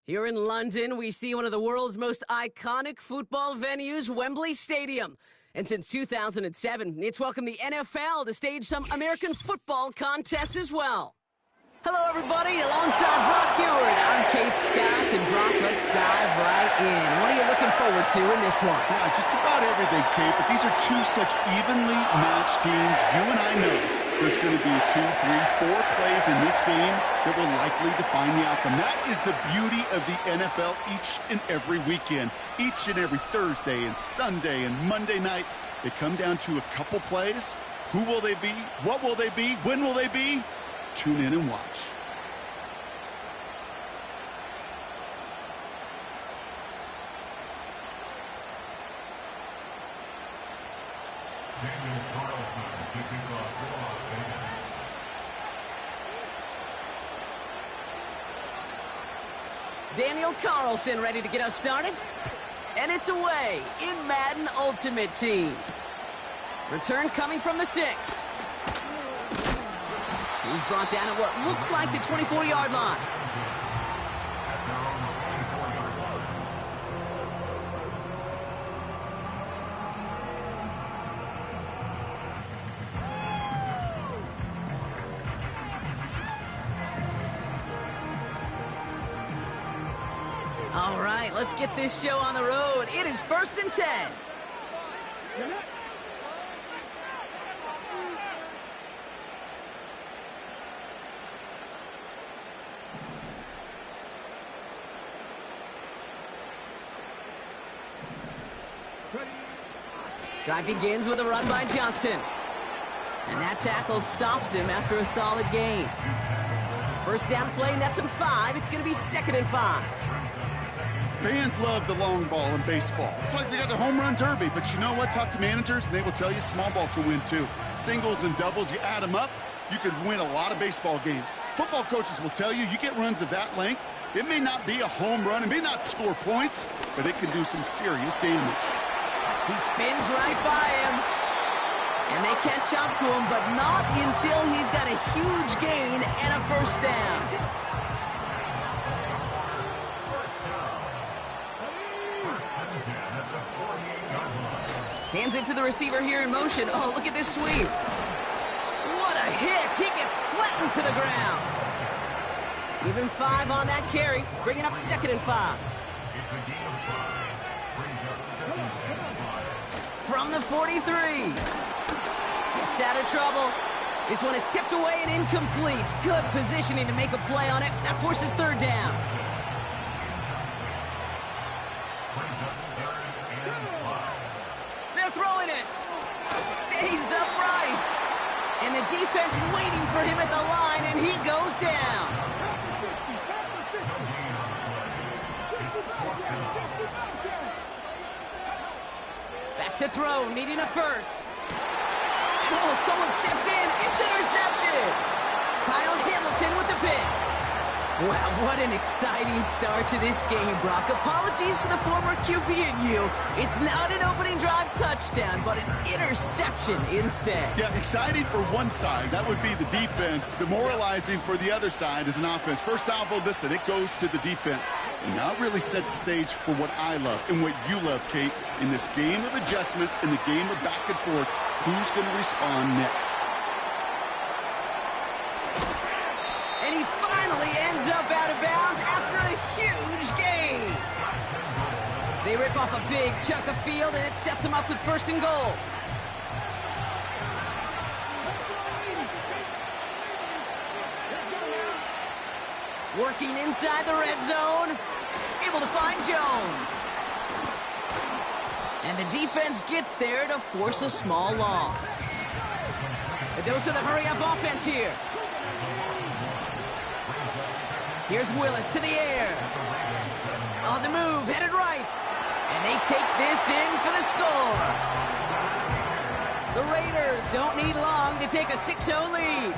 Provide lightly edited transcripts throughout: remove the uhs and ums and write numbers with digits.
Here in London, we see one of the world's most iconic football venues, Wembley Stadium. And since 2007, it's welcomed the NFL to stage some American football contests as well. Hello, everybody. Alongside Brock Heward, I'm Kate Scott. And Brock, let's dive right in. What are you looking forward to in this one? Yeah, just about everything, Kate. But these are two such evenly matched teams. You and I know there's going to be 2, 3, 4 plays in this game that will likely define the outcome. That is the beauty of the NFL each and every weekend. Each and every Thursday and Sunday and Monday night, they come down to a couple plays. Who will they be? What will they be? When will they be? Tune in and watch. Daniel Carlson ready to get us started. And it's away in Madden Ultimate Team. Return coming from the 6. He's brought down at what looks like the 24-yard line. All right, let's get this show on the road. It is 1st and 10. Drive begins with a run by Johnson. And that tackle stops him after a solid gain. First down play, nets him 5. It's going to be 2nd and 5. Fans love the long ball in baseball. It's like they got the home run derby. But you know what? Talk to managers, and they will tell you small ball can win too. Singles and doubles, you add them up, you could win a lot of baseball games. Football coaches will tell you, you get runs of that length, it may not be a home run, it may not score points, but it can do some serious damage. He spins right by him. And they catch up to him, but not until he's got a huge gain and a first down. Hands it to the receiver here in motion. Oh, look at this sweep. What a hit. He gets flattened to the ground. Even 5 on that carry, bringing up 2nd and 5. From the 43. Gets out of trouble. This one is tipped away and incomplete. Good positioning to make a play on it. That forces 3rd down. They're throwing it. Stays upright. And the defense waiting for him at the line, and he goes down. Back to throw, needing a first. Oh, someone stepped in. It's intercepted. Kyle Hamilton with the pick. Wow, what an exciting start to this game, Brock. Apologies to the former QB and you. It's not an opening drive touchdown, but an interception instead. Yeah, exciting for one side. That would be the defense. Demoralizing for the other side as an offense. First salvo, listen, it goes to the defense. And now it really sets the stage for what I love and what you love, Kate. In this game of adjustments, in the game of back and forth, who's going to respond next? And he finally ends up out of bounds after a huge gain. They rip off a big chunk of field, and it sets them up with 1st and goal. Working inside the red zone. Able to find Jones. And the defense gets there to force a small loss. A dose of the hurry-up offense here. Here's Willis to the air. On the move, headed right. And they take this in for the score. The Raiders don't need long to take a 6-0 lead.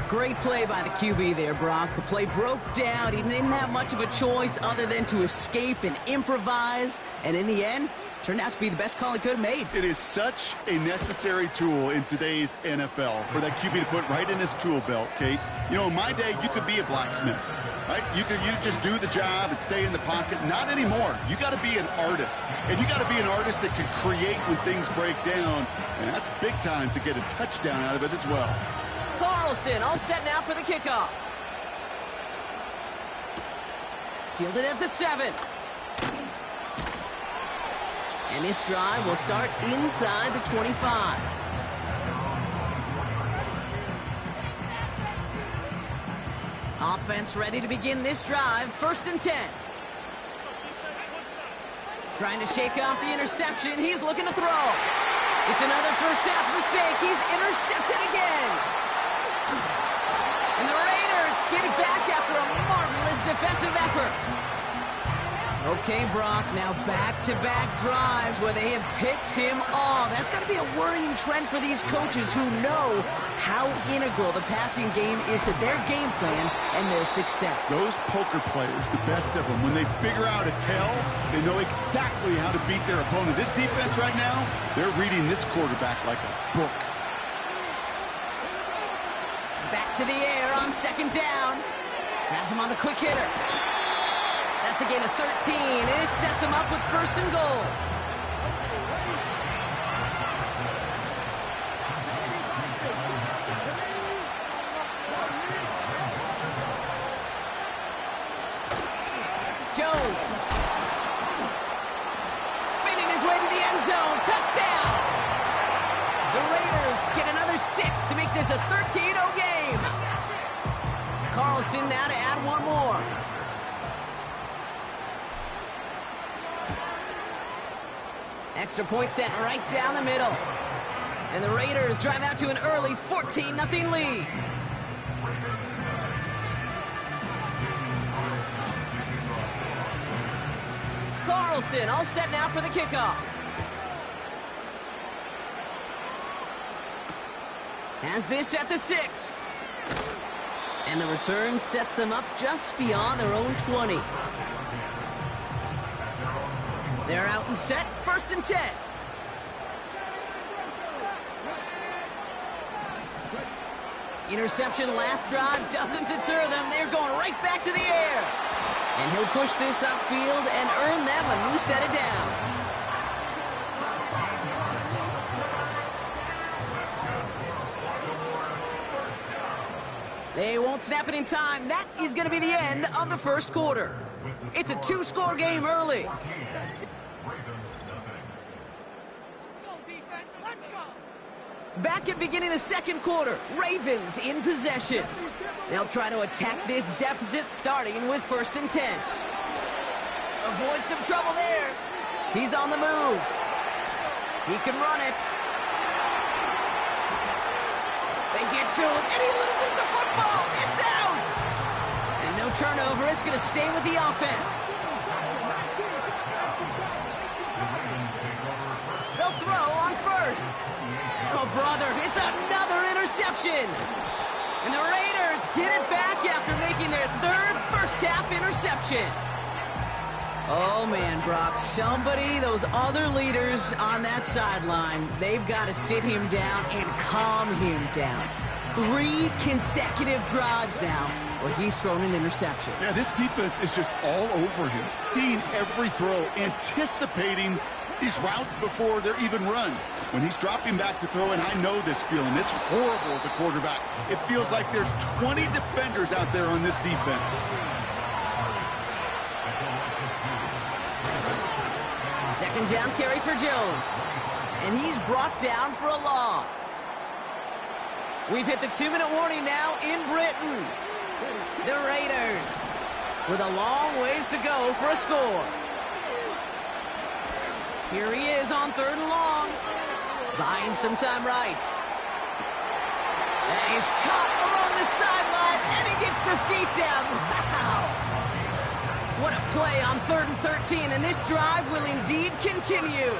Great play by the QB there, Brock. The play broke down. He didn't have much of a choice other than to escape and improvise. And in the end, turned out to be the best call he could have made. It is such a necessary tool in today's NFL for that QB to put right in his tool belt, Kate. You know, in my day, you could be a blacksmith. right? You just do the job and stay in the pocket. Not anymore. You got to be an artist, and you got to be an artist that can create when things break down, and that's big time to get a touchdown out of it as well. Carlson all set now for the kickoff. Fielded at the 7. And this drive will start inside the 25. Offense ready to begin this drive. 1st and 10. Trying to shake off the interception. He's looking to throw. It's another first half mistake. He's intercepted again. And the Raiders get it back after a marvelous defensive effort. Okay, Brock, now back-to-back drives where they have picked him off. That's got to be a worrying trend for these coaches who know how integral the passing game is to their game plan and their success. Those poker players, the best of them, when they figure out a tell, they know exactly how to beat their opponent. This defense right now, they're reading this quarterback like a book. Back to the air on 2nd down. Has him on the quick hitter. That's a gain of 13, and it sets him up with 1st and goal. Jones. Spinning his way to the end zone. Touchdown. The Raiders get another 6 to make this a 13-0 game. Carlson now to add one more. Extra point sent right down the middle. And the Raiders drive out to an early 14-0 lead. Carlson all set now for the kickoff. Has this at the 6. And the return sets them up just beyond their own 20. They're out and set, 1st and 10. Interception last drive doesn't deter them. They're going right back to the air. And he'll push this upfield and earn them a new set of downs. They won't snap it in time. That is going to be the end of the 1st quarter. It's a 2-score game early. Back at beginning of the 2nd quarter, Ravens in possession. They'll try to attack this deficit starting with 1st and 10. Avoid some trouble there. He's on the move. He can run it. They get to him, and he loses the football. It's out. And no turnover. It's going to stay with the offense. They'll throw on 1st. Oh, brother, it's another interception. And the Raiders get it back after making their 3rd first-half interception. Oh, man, Brock, those other leaders on that sideline, they've got to sit him down and calm him down. 3 consecutive drives now where he's thrown an interception. Yeah, this defense is just all over him, seeing every throw, anticipating these routes before they're even run. When he's dropping back to throw, and I know this feeling, it's horrible as a quarterback. It feels like there's 20 defenders out there on this defense. Second down carry for Jones. And he's brought down for a loss. We've hit the 2-minute warning now in Britain. The Raiders with a long ways to go for a score. Here he is on 3rd and long. Buying some time right. And he's caught along the sideline, and he gets the feet down. Wow! What a play on 3rd and 13, and this drive will indeed continue.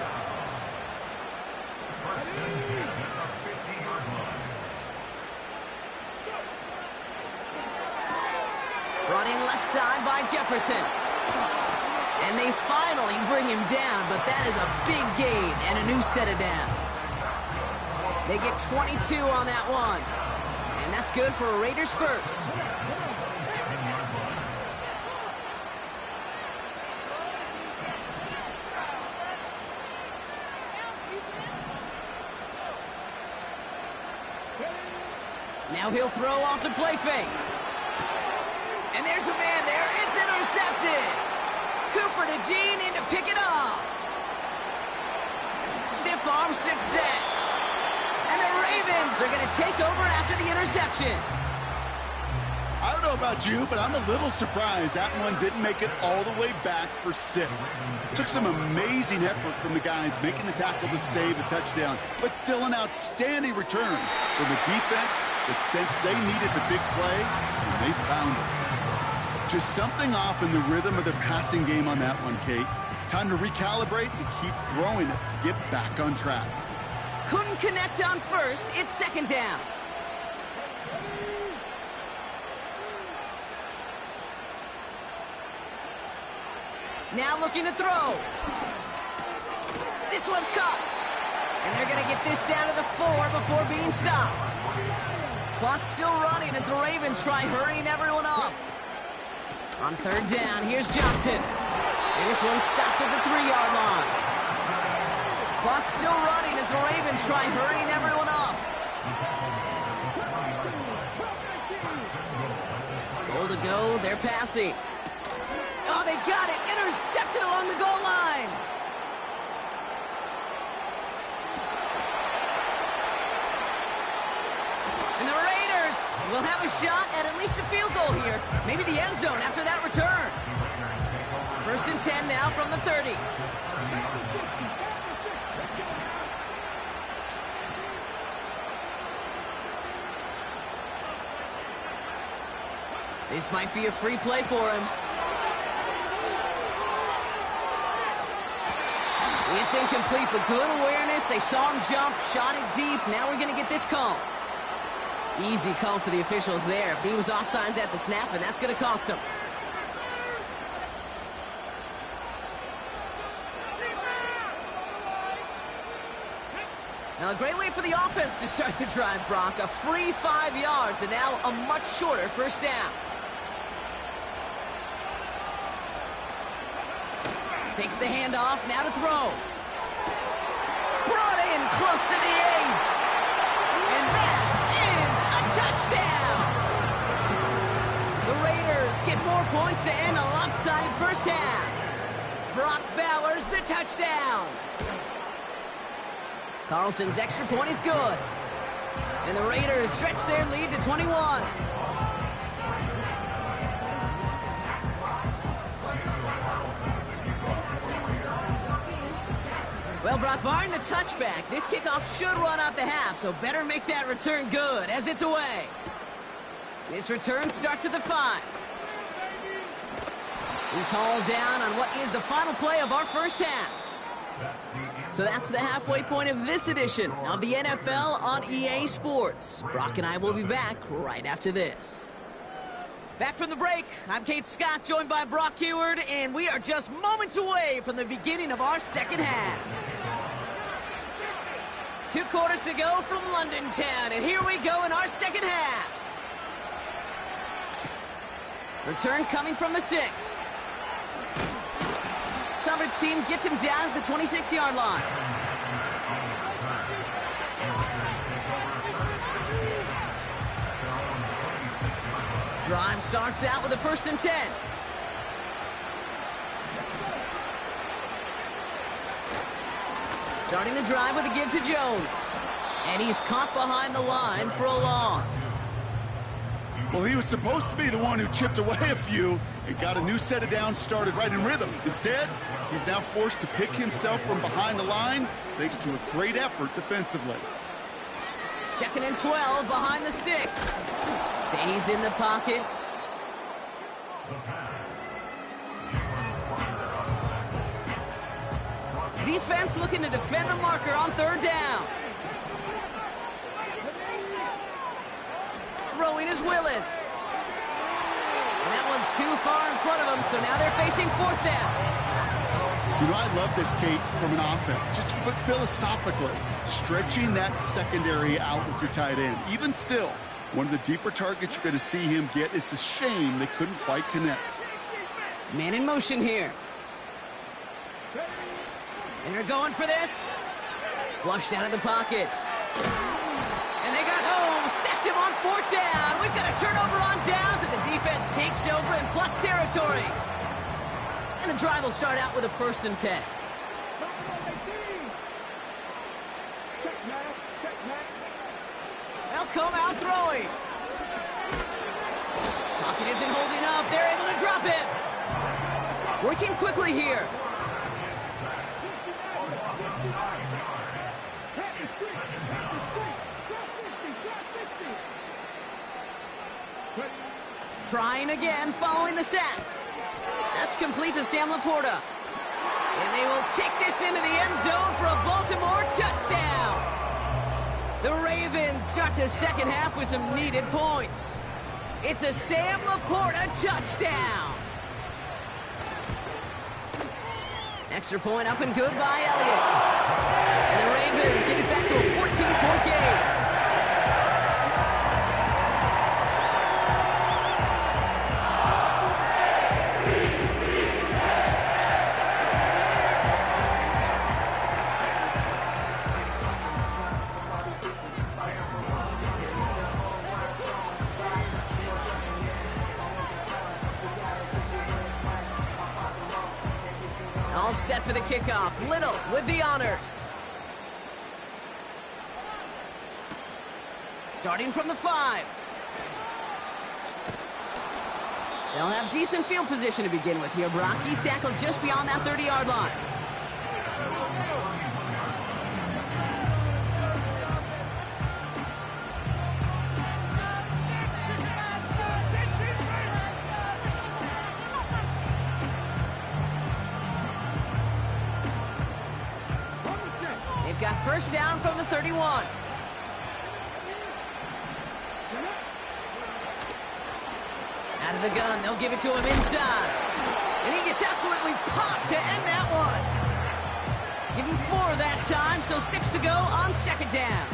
Brought in left side by Jefferson. And they finally bring him down, but that is a big gain and a new set of downs. They get 22 on that one. And that's good for a Raiders first. Now he'll throw off the play fake. And there's a man there. It's intercepted. Cooper to Gene in to pick it off. Stiff arm success. And the Ravens are going to take over after the interception. I don't know about you, but I'm a little surprised that one didn't make it all the way back for 6. Took some amazing effort from the guys making the tackle to save a touchdown, but still an outstanding return from the defense that sensed they needed the big play, and they found it. Just something off in the rhythm of their passing game on that one, Kate. Time to recalibrate and keep throwing it to get back on track. Couldn't connect on first. It's second down. Now looking to throw. This one's caught. And they're going to get this down to the 4 before being stopped. Clock's still running as the Ravens try hurrying everyone up. On third down, here's Johnson. And this one's stopped at the 3-yard line. Clock's still running as the Ravens try hurrying everyone up. Goal to go, they're passing. Oh, they got it. Intercepted along the goal line. And the Raiders will have a shot at least a field goal here. Maybe the end zone after that return. First and 10 now from the 30. This might be a free play for him. It's incomplete, but good awareness. They saw him jump, shot it deep. Now we're going to get this call. Easy call for the officials there. He was offsides at the snap, and that's going to cost him. Now, a great way for the offense to start the drive, Brock. A free 5 yards, and now a much shorter first down. Takes the handoff, now to throw. Brought in close to the 8. And that is a touchdown. The Raiders get more points to end a lopsided first half. Brock Bowers the touchdown. Carlson's extra point is good. And the Raiders stretch their lead to 21. Well, Brock, barring the touchback, this kickoff should run out the half, so better make that return good as it's away. This return starts at the 5. He's hauled down on what is the final play of our first half. So that's the halfway point of this edition of the NFL on EA Sports. Brock and I will be back right after this. Back from the break, I'm Kate Scott, joined by Brock Heward, and we are just moments away from the beginning of our second half. 2 quarters to go from London Town, and here we go in our second half. Return coming from the 6. Coverage team gets him down at the 26-yard line. Drive starts out with a first and 10. Starting the drive with a give to Jones. And he's caught behind the line for a loss. Well, he was supposed to be the one who chipped away a few and got a new set of downs started right in rhythm. Instead, he's now forced to pick himself from behind the line thanks to a great effort defensively. Second and 12 behind the sticks. Stays in the pocket. Defense looking to defend the marker on third down. Throwing is Willis. And that one's too far in front of him, so now they're facing fourth down. You know, I love this, Kate, from an offense. Just philosophically, stretching that secondary out with your tight end. Even still, one of the deeper targets you're going to see him get. It's a shame they couldn't quite connect. Man in motion here. And they're going for this. Flushed out of the pocket. And they got home, sacked him on 4th down. We've got a turnover on downs, and the defense takes over in plus territory. And the drive will start out with a 1st and 10. They'll come out throwing. Pocket isn't holding up. They're able to drop it. Working quickly here. Trying again following the sack. That's complete to Sam Laporta. And they will take this into the end zone for a Baltimore touchdown. The Ravens start the second half with some needed points. It's a Sam Laporta touchdown. Extra point up and good by Elliott. And the Ravens get it back to a 14-point game. All set for the kickoff. Little with the honors. Starting from the 5. They'll have decent field position to begin with here. Brock, he's tackled just beyond that 30-yard line. Got 1st down from the 31. Out of the gun, they'll give it to him inside. And he gets absolutely popped to end that one. Give him 4 that time, so 6 to go on 2nd down.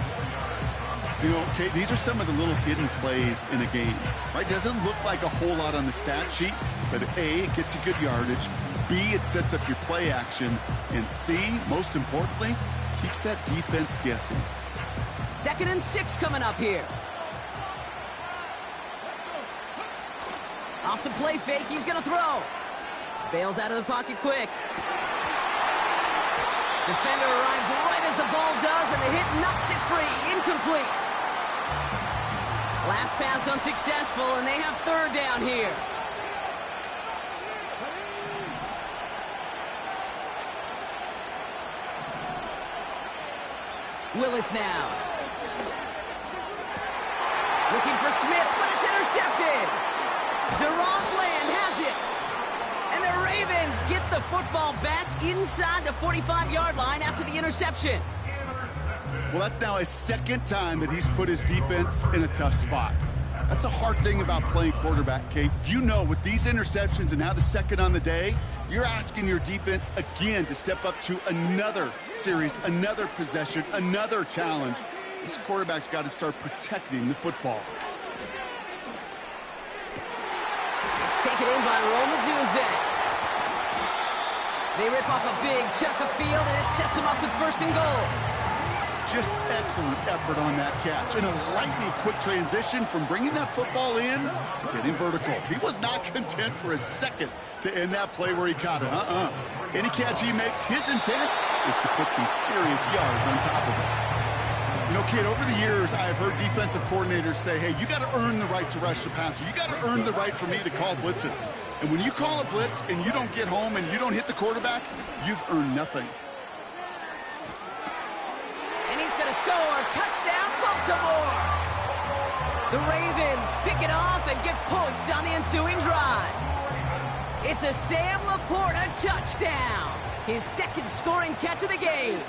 You know, Kate, these are some of the little hidden plays in a game, right? Doesn't look like a whole lot on the stat sheet, but A, it gets you good yardage. B, it sets up your play action. And C, most importantly, keeps that defense guessing. 2nd and 6 coming up here. Off the play fake, he's going to throw. Bails out of the pocket quick. Defender arrives right as the ball does, and the hit knocks it free. Incomplete. Last pass unsuccessful, and they have 3rd down here. Willis now. Looking for Smith, but it's intercepted. Deron Bland has it. And the Ravens get the football back inside the 45-yard line after the interception. Well, that's now his 2nd time that he's put his defense in a tough spot. That's a hard thing about playing quarterback, Kate. You know, with these interceptions and now the 2nd on the day, you're asking your defense again to step up to another series, another possession, another challenge. This quarterback's got to start protecting the football. It's taken in by Roma Dunze. They rip off a big chunk of field, and it sets them up with 1st and goal. Just excellent effort on that catch. And a lightning quick transition from bringing that football in to getting vertical. He was not content for a second to end that play where he caught it. Any catch he makes, his intent is to put some serious yards on top of it. You know, kid, over the years, I've heard defensive coordinators say, hey, you got to earn the right to rush the passer. You got to earn the right for me to call blitzes. And when you call a blitz and you don't get home and you don't hit the quarterback, you've earned nothing. And he's going to score. Touchdown, Baltimore. The Ravens pick it off and get points on the ensuing drive. It's a Sam Laporta touchdown. His 2nd scoring catch of the game.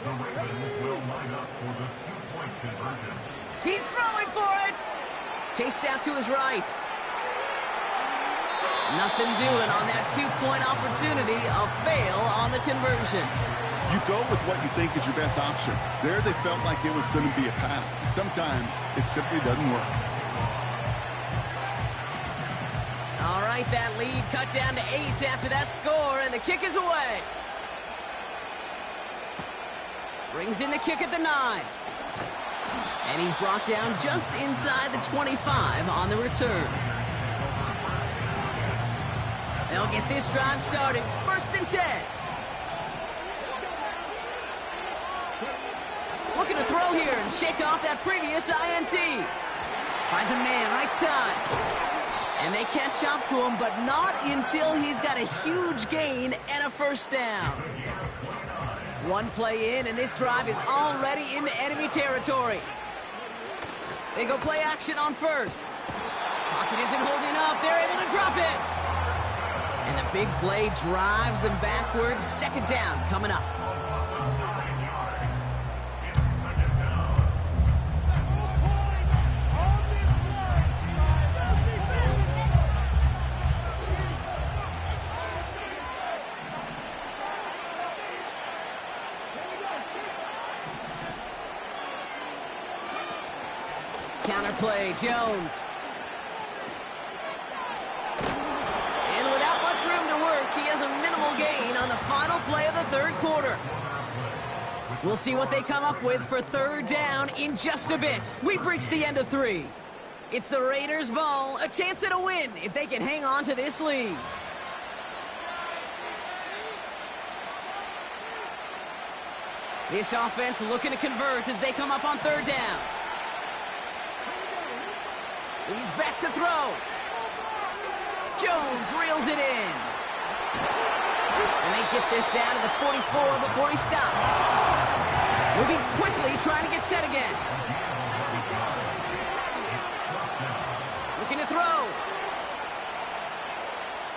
The Ravens will line up for the 2-point conversion. He's throwing for it. Chased out to his right. Nothing doing on that 2-point opportunity. A fail on the conversion. You go with what you think is your best option. There they felt like it was going to be a pass. But sometimes it simply doesn't work. All right, that lead cut down to 8 after that score, and the kick is away. Brings in the kick at the 9. And he's brought down just inside the 25 on the return. They'll get this drive started. 1st and 10. Looking to throw here and shake off that previous INT. Finds a man right side. And they catch up to him, but not until he's got a huge gain and a 1st down. One play in, and this drive is already into enemy territory. They go play action on 1st. Pocket isn't holding up. They're able to drop it. And the big play drives them backwards. 2nd down coming up. Counterplay, Jones. And without much room to work, he has a minimal gain on the final play of the 3rd quarter. We'll see what they come up with for 3rd down in just a bit. We've reached the end of 3. It's the Raiders' ball, a chance at a win if they can hang on to this lead. This offense looking to convert as they come up on 3rd down. He's back to throw. Jones reels it in. And they get this down to the 44 before he stopped. Moving quickly, trying to get set again. Looking to throw.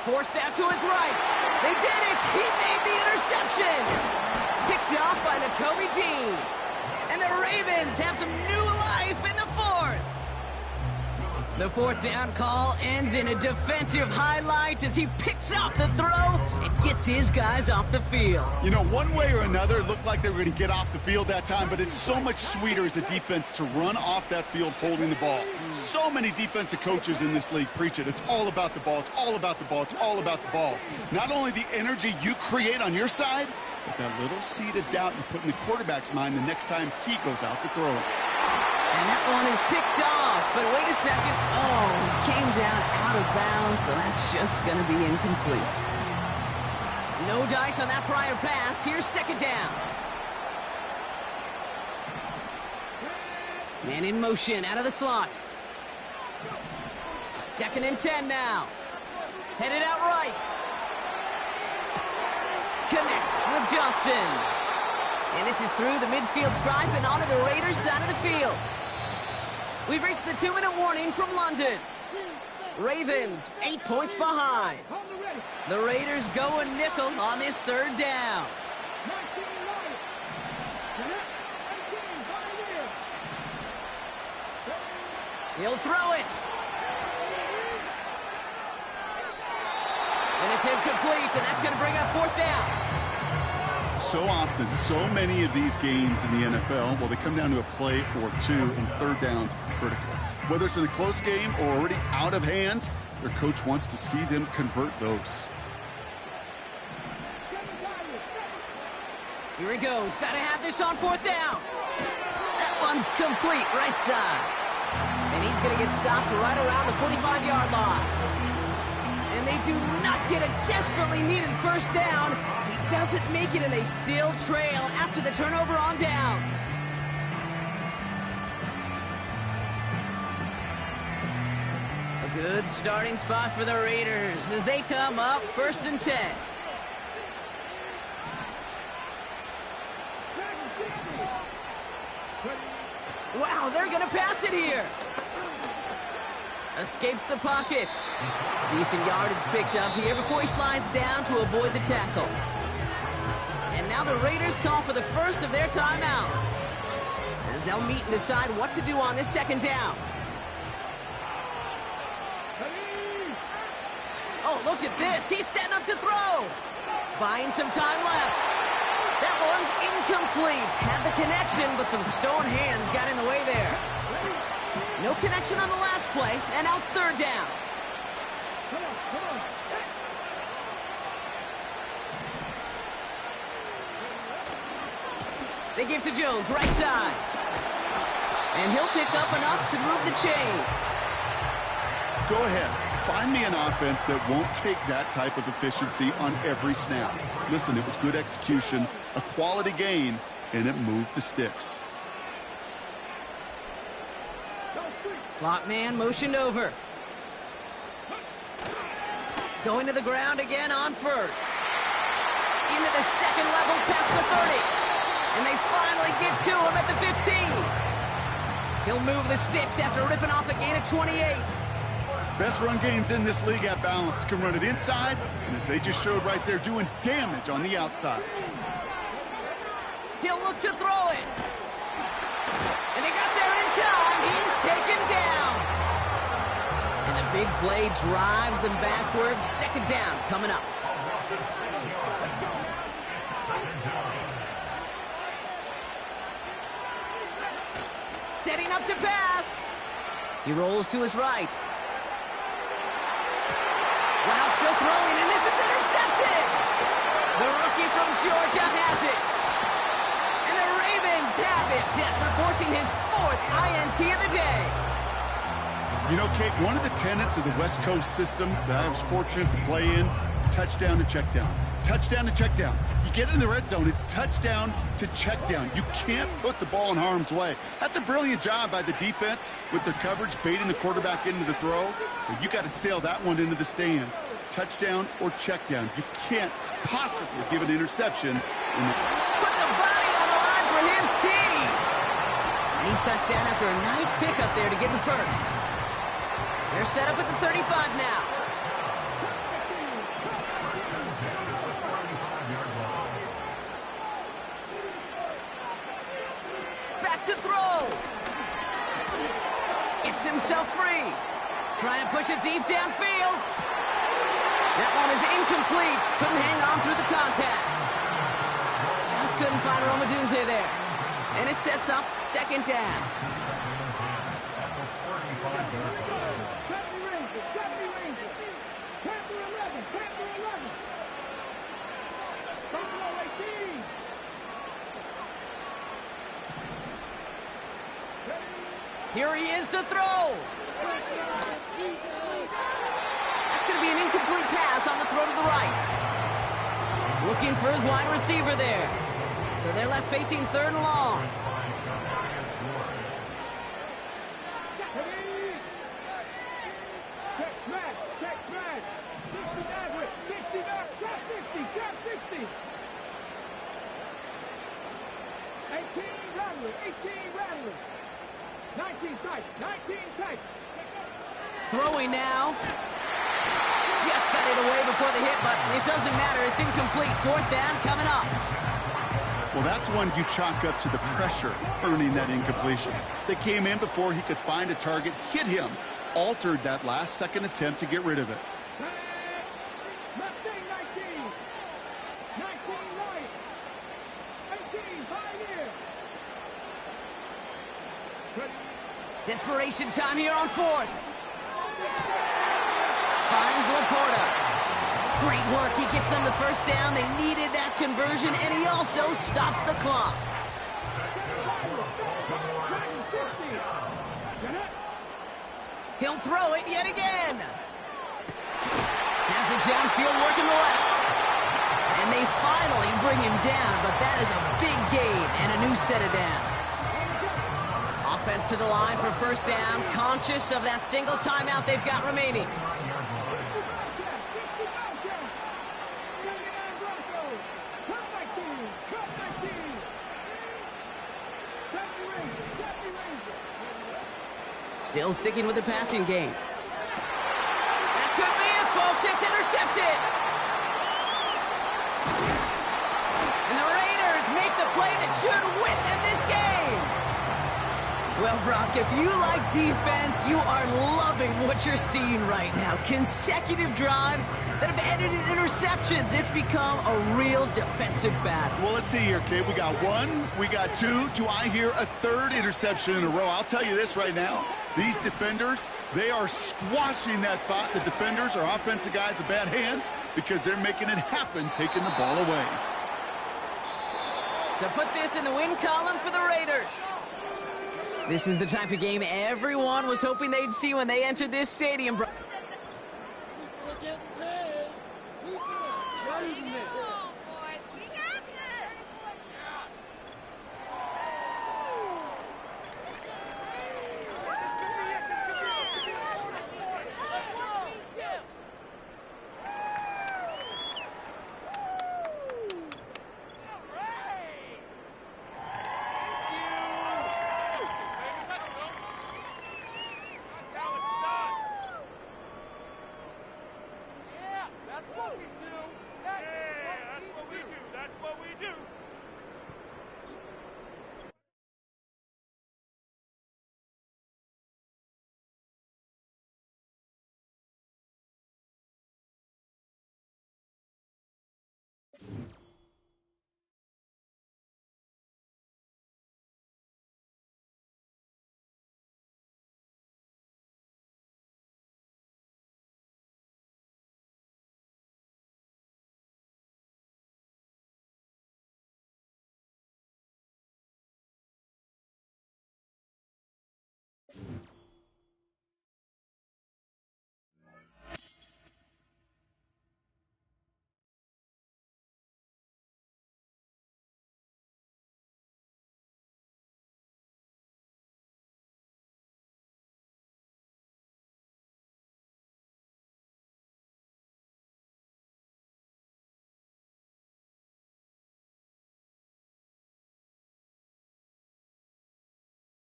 Forced out to his right. They did it. He made the interception. Picked off by Nakobe Dean. And the Ravens have some new life in the 4th. The 4th down call ends in a defensive highlight as he picks up the throw and gets his guys off the field. You know, one way or another, it looked like they were going to get off the field that time, but it's so much sweeter as a defense to run off that field holding the ball. So many defensive coaches in this league preach it. It's all about the ball. It's all about the ball. It's all about the ball. Not only the energy you create on your side, but that little seed of doubt you put in the quarterback's mind the next time he goes out to throw it. And that one is picked off, but wait a second. Oh, he came down out of bounds, so that's just going to be incomplete. No dice on that prior pass. Here's 2nd down. Man in motion out of the slot. 2nd and 10 now. Headed out right. Connects with Johnson. And this is through the midfield stripe and onto the Raiders' side of the field. We've reached the 2-minute warning from London. Ravens 8 points behind. The Raiders go a nickel on this 3rd down. He'll throw it. And it's incomplete, and that's going to bring up 4th down. So often, so many of these games in the NFL, well, they come down to a play or two, and 3rd downs are critical. Whether it's in a close game or already out of hand, their coach wants to see them convert those. Here he goes. Got to have this on 4th down. That one's complete, right side. And he's going to get stopped right around the 45-yard line. And they do not get a desperately needed 1st down. He doesn't make it, and they still trail after the turnover on downs. A good starting spot for the Raiders as they come up 1st and 10. Wow, they're going to pass it here. Escapes the pocket. Decent yardage picked up here before he slides down to avoid the tackle. And now the Raiders call for the first of their timeouts, as they'll meet and decide what to do on this 2nd down. Oh, look at this. He's setting up to throw. Buying some time left. That one's incomplete. Had the connection, but some stone hands got in the way there. No connection on the last play, and now it's 3rd down. They give to Jones, right side. And he'll pick up enough to move the chains. Go ahead. Find me an offense that won't take that type of efficiency on every snap. Listen, it was good execution, a quality gain, and it moved the sticks. Slot man motioned over. Going to the ground again on first. Into the second level past the 30. And they finally get to him at the 15. He'll move the sticks after ripping off a gain of 28. Best run games in this league at balance. Can run it inside, and as they just showed right there, doing damage on the outside. He'll look to throw it. And they got there in time. He's taken down. And the big play drives them backwards. Second down coming up. Setting up to pass. He rolls to his right. Wow, still throwing, and this is intercepted. The rookie from Georgia has it. And the Ravens have it after forcing his 4th INT of the day. You know, Kate, one of the tenets of the West Coast system that I was fortunate to play in, touchdown to check down. Touchdown to check down. You get in the red zone, it's touchdown to check down. You can't put the ball in harm's way. That's a brilliant job by the defense with their coverage, baiting the quarterback into the throw. But you got to sail that one into the stands. Touchdown or check down. You can't possibly give an interception. Put the body on the line for his team. And he's touchdown after a nice pickup there to get the first. They're set up at the 35 now. Back to throw. Gets himself free. Trying to push it deep downfield. That one is incomplete. Couldn't hang on through the contact. Just couldn't find Romadunze there. And it sets up second down. Here he is to throw. That's going to be an incomplete pass on the throw to the right. Looking for his wide receiver there. So they're left facing 3rd and long. Throwing now. Just got it away before the hit, but it doesn't matter. It's incomplete. 4th down coming up. Well, that's one you chalk up to the pressure earning that incompletion. They came in before he could find a target, hit him, altered that last-second attempt to get rid of it. Desperation time here on 4th. Finds Laporta. Great work. He gets them the first down. They needed that conversion, and he also stops the clock. He'll throw it yet again. Has it downfield working the left. And they finally bring him down, but that is a big gain and a new set of downs. Offense to the line for first down, conscious of that single timeout they've got remaining. Still sticking with the passing game. That could be it, folks. It's intercepted. And the Raiders make the play that should win them this game. Well, Brock, if you like defense, you are loving what you're seeing right now. Consecutive drives that have ended in interceptions. It's become a real defensive battle. Well, let's see here, Kate. We got 1, we got 2. Do I hear a 3rd interception in a row? I'll tell you this right now. These defenders, they are squashing that thought. The defenders are offensive guys with bad hands because they're making it happen, taking the ball away. So put this in the win column for the Raiders. This is the type of game everyone was hoping they'd see when they entered this stadium. Look at